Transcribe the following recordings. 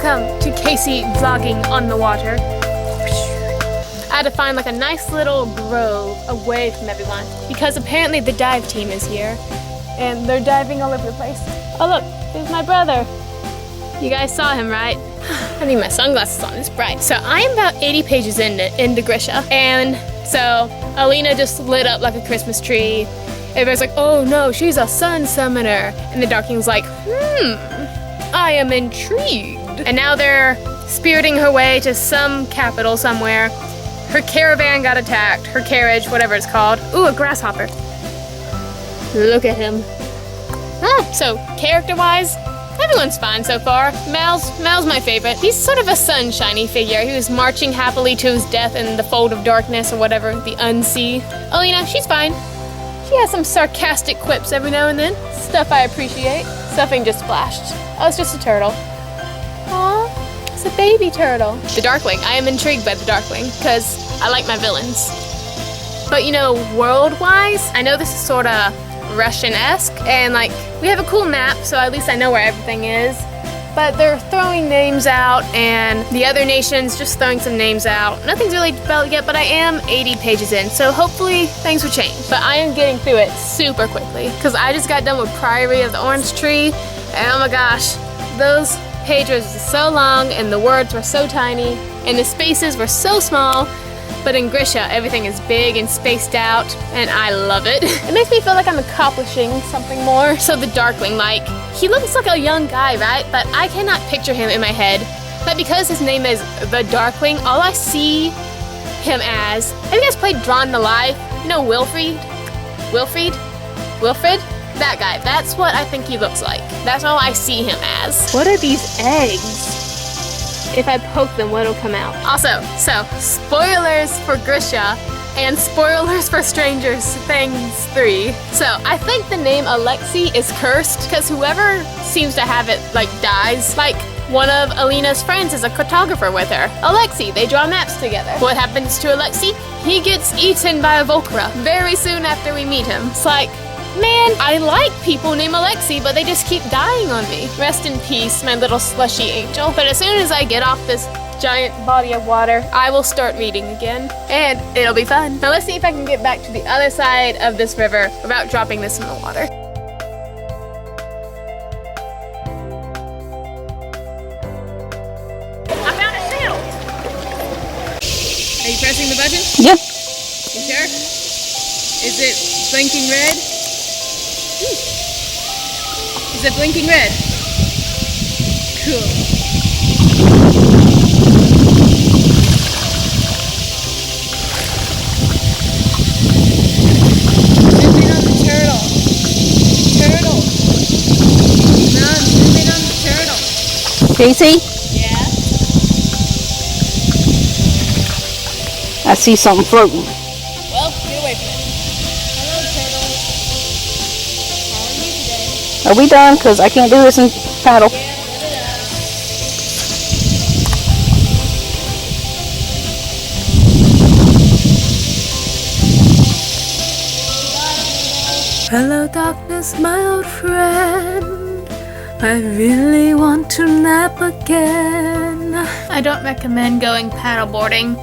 welcome to Casey vlogging on the water. I had to find like a nice little grove away from everyone because apparently the dive team is here and they're diving all over the place. Oh look, there's my brother. You guys saw him, right? I need my sunglasses on, it's bright. So I am about 80 pages into Grisha, and so Alina just lit up like a Christmas tree. Everybody's like, oh no, she's a sun summoner. And the Darkling's like, I am intrigued. And now they're spiriting her way to some capital somewhere. Her caravan got attacked, her carriage, whatever it's called. Ooh, a grasshopper. Look at him. So character-wise, everyone's fine so far. Mal's my favorite. He's sort of a sunshiny figure. He was marching happily to his death in the fold of darkness or whatever, the unsea. Alina, she's fine. She has some sarcastic quips every now and then. Stuff I appreciate. Stuffing just splashed. Oh, it's just a turtle. Aw, it's a baby turtle. The Darkling. I am intrigued by the Darkling because I like my villains. But you know, world-wise, I know this is sort of Russian-esque, and like, we have a cool map, so at least I know where everything is. But they're throwing names out, and the other nations just throwing some names out. Nothing's really developed yet, but I am 80 pages in, so hopefully things will change. But I am getting through it super quickly, because I just got done with Priory of the Orange Tree, and oh my gosh, those pages were so long, and the words were so tiny, and the spaces were so small. But in Grisha, everything is big and spaced out, and I love it. It makes me feel like I'm accomplishing something more. So the Darkling, like, he looks like a young guy, right? But I cannot picture him in my head. But because his name is the Darkling, all I see him as, have you guys played Drawn to Life? You know Wilfred? That guy, that's what I think he looks like. That's all I see him as. What are these eggs? If I poke them, what'll come out? Also, so, spoilers for Grisha and spoilers for Stranger Things 3. So, I think the name Alexei is cursed because whoever seems to have it, like, dies. Like, one of Alina's friends is a cartographer with her. Alexei, they draw maps together. What happens to Alexei? He gets eaten by a Volcra very soon after we meet him. It's like, man, I like people named Alexei, but they just keep dying on me. Rest in peace, my little slushy angel. But as soon as I get off this giant body of water, I will start reading again, and it'll be fun. Now let's see if I can get back to the other side of this river without dropping this in the water. I found a shield! Are you pressing the button? Yeah. You sure? Is it blinking red? Is it blinking red? Cool. Zooming on the turtle. Turtle. No, I'm zooming on the turtle. Casey, Yeah? I see something floating. Well, get away from it. Hello, turtle. How are you today? Are we done? Because I can't do this in paddle. Yeah, put it up. Hello, darkness, my old friend. I really want to nap again. I don't recommend going paddleboarding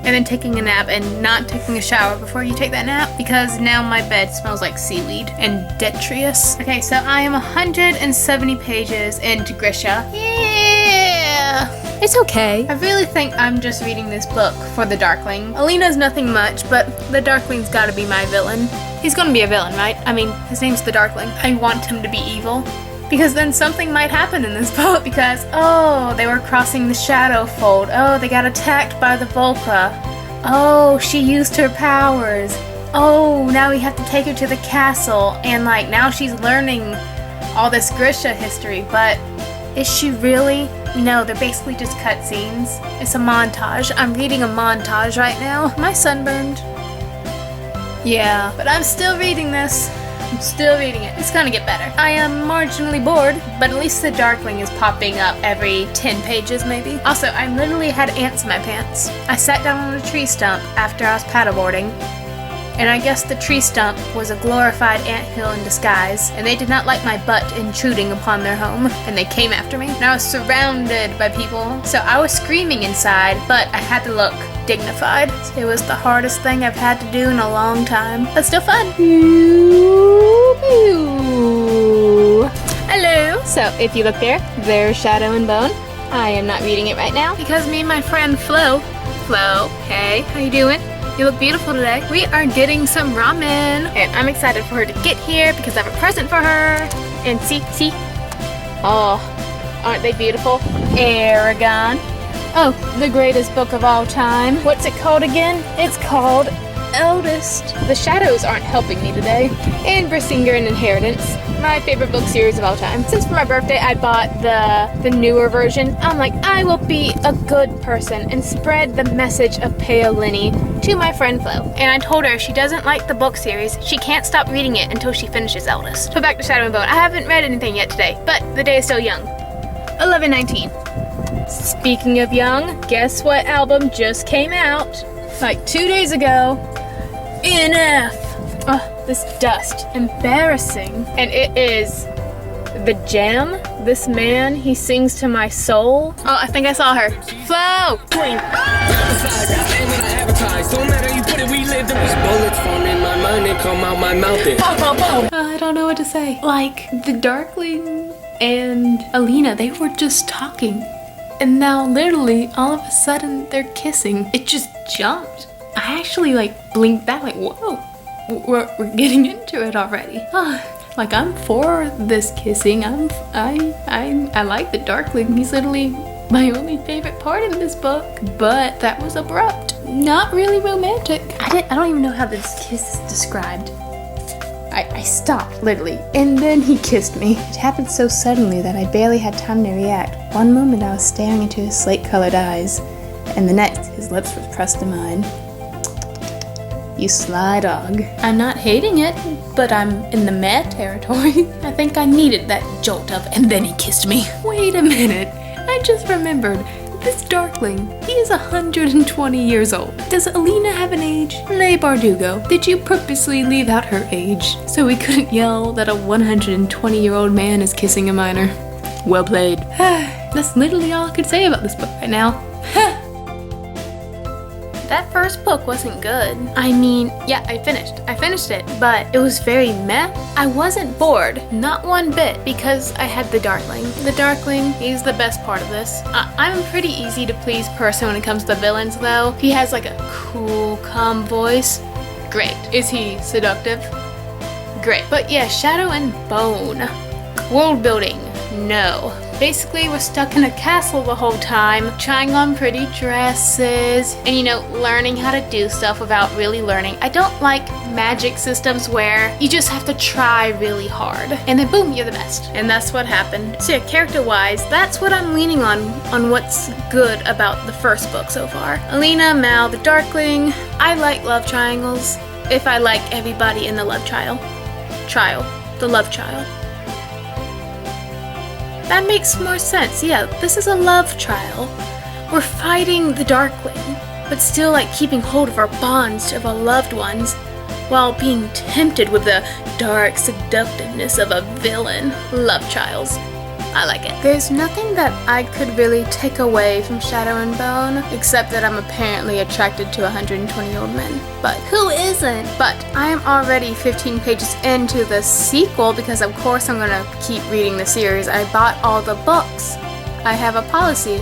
and then taking a nap and not taking a shower before you take that nap because now my bed smells like seaweed and detritus. Okay, so I am 170 pages into Grisha. Yeah, it's okay. I really think I'm just reading this book for the Darkling. Alina's nothing much, but the Darkling's gotta be my villain. He's gonna be a villain, right? I mean, his name's the Darkling. I want him to be evil. Because then something might happen in this boat because, oh, they were crossing the shadow fold. Oh, they got attacked by the Volcra. Oh, she used her powers. Oh, now we have to take her to the castle. And like, now she's learning all this Grisha history. But is she really? No, they're basically just cutscenes. It's a montage. I'm reading a montage right now. Am I sunburned? Yeah, but I'm still reading this. I'm still reading it. It's gonna get better. I am marginally bored, but at least the Darkling is popping up every 10 pages maybe. Also, I literally had ants in my pants. I sat down on a tree stump after I was paddleboarding, And I guess the tree stump was a glorified anthill in disguise, and they did not like my butt intruding upon their home, and they came after me. And I was surrounded by people, so I was screaming inside, but I had to look dignified. It was the hardest thing I've had to do in a long time, but still fun. Hello. So if you look there, there's Shadow and Bone. I am not reading it right now because me and my friend Flo, hey, how you doing? You look beautiful today. We are getting some ramen, and I'm excited for her to get here because I have a present for her. And see, oh, aren't they beautiful? Aragon. Oh, the greatest book of all time. What's it called again? It's called Eldest. The shadows aren't helping me today. And Brissinger and Inheritance, my favorite book series of all time. Since for my birthday I bought the newer version, I'm like, I will be a good person and spread the message of Paolini to my friend Flo. And I told her if she doesn't like the book series, she can't stop reading it until she finishes Eldest. But back to Shadow and Bone. I haven't read anything yet today, but the day is still young. 11:19. Speaking of young, guess what album just came out? Like 2 days ago. NF. Oh, this dust. Embarrassing. And it is The Jam. This man, he sings to my soul. Oh, I think I saw her. Flo! I don't know what to say. Like, the Darkling and Alina, they were just talking. And now, literally, all of a sudden, they're kissing. It just jumped. I actually, blinked back, whoa, we're getting into it already. Like, I'm for this kissing. I like the Darkling. He's literally my only favorite part in this book. But that was abrupt. Not really romantic. I don't even know how this kiss is described. I stopped, literally, and then he kissed me. It happened so suddenly that I barely had time to react. One moment I was staring into his slate-colored eyes, and the next, his lips were pressed to mine. You sly dog. I'm not hating it, but I'm in the meh territory. I think I needed that jolt of, and then he kissed me. Wait a minute, I just remembered. This Darkling, he is 120 years old. Does Alina have an age? Nay, Bardugo, did you purposely leave out her age so we couldn't yell that a 120-year-old man is kissing a minor? Well played. That's literally all I could say about this book right now. That first book wasn't good. I mean, yeah, I finished it, but it was very meh. I wasn't bored, not one bit, because I had the Darkling. The Darkling, he's the best part of this. I'm a pretty easy to please person when it comes to villains, though. He has like a cool, calm voice. Great. Is he seductive? Great. But yeah, Shadow and Bone. World building, no. Basically, we're stuck in a castle the whole time, trying on pretty dresses, and learning how to do stuff without really learning. I don't like magic systems where you just have to try really hard, and then boom, you're the best. And that's what happened. So yeah, character-wise, that's what I'm leaning on what's good about the first book so far. Alina, Mal, the Darkling. I like love triangles. If I like everybody in the love trial. The love trial. That makes more sense. Yeah, this is a love trial. We're fighting the Darkling, but still keeping hold of our bonds of our loved ones while being tempted with the dark seductiveness of a villain. Love trials. I like it. There's nothing that I could really take away from Shadow and Bone, except that I'm apparently attracted to 120-year-old men. But who isn't? But I am already 15 pages into the sequel because of course I'm gonna keep reading the series. I bought all the books. I have a policy.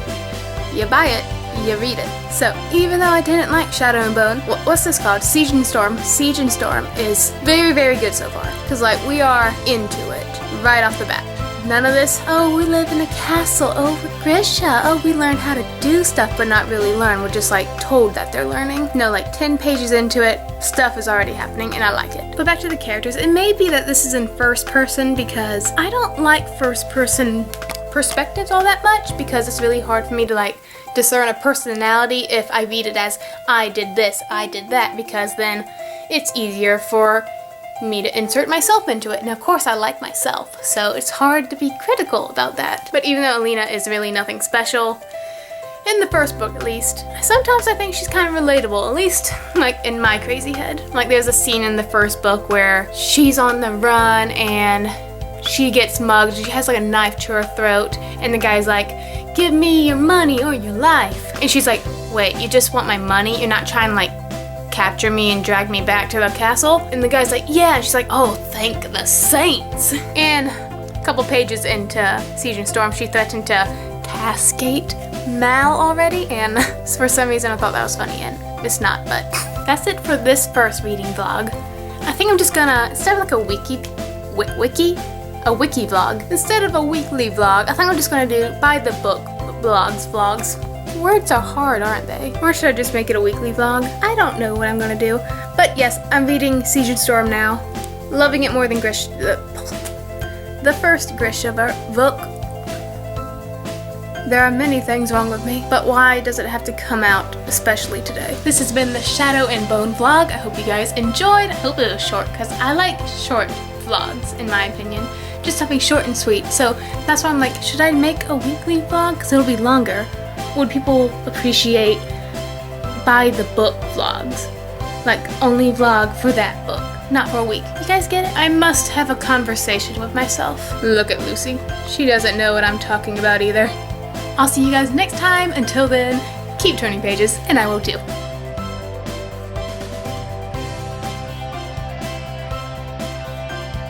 You buy it, you read it. So even though I didn't like Shadow and Bone, what's this called? Siege and Storm. Siege and Storm is very, very good so far. Because we are into it right off the bat. None of this, oh, we live in a castle, oh, we're Grisha, oh, we learn how to do stuff but not really learn. We're just told that they're learning. No, 10 pages into it, stuff is already happening and I like it. But back to the characters, it may be that this is in first person because I don't like first person perspectives all that much because it's really hard for me to discern a personality if I read it as I did this, I did that, because then it's easier for me to insert myself into it, and of course I like myself, so it's hard to be critical about that. But even though Alina is really nothing special, In the first book, at least. Sometimes I think she's kind of relatable, at least, like, in my crazy head. Like, there's a scene in the first book where she's on the run and she gets mugged. She has, like, a knife to her throat, and the guy's like, give me your money or your life. And she's like, wait, you just want my money? You're not trying to, like, capture me and drag me back to the castle? And the guy's like, yeah. And she's like, oh, thank the saints. And a couple pages into Siege and Storm, she threatened to cascate Mal already, and for some reason I thought that was funny, and it's not, but that's it for this first reading vlog. I think I'm just gonna, instead of like a wiki vlog, instead of a weekly vlog, I think I'm just gonna do by the book vlogs. Words are hard, aren't they? Or should I just make it a weekly vlog? I don't know what I'm gonna do, but yes, I'm reading Siege and Storm now. Loving it more than the first Grishaverse book. There are many things wrong with me, but why does it have to come out especially today? This has been the Shadow and Bone vlog. I hope you guys enjoyed. I hope it was short, because I like short vlogs, in my opinion. Just something short and sweet. So that's why I'm like, should I make a weekly vlog? Because it'll be longer. Would people appreciate by the book vlogs? Like, only vlog for that book, not for a week. You guys get it? I must have a conversation with myself. Look at Lucy. She doesn't know what I'm talking about either. I'll see you guys next time. Until then, keep turning pages, and I will too.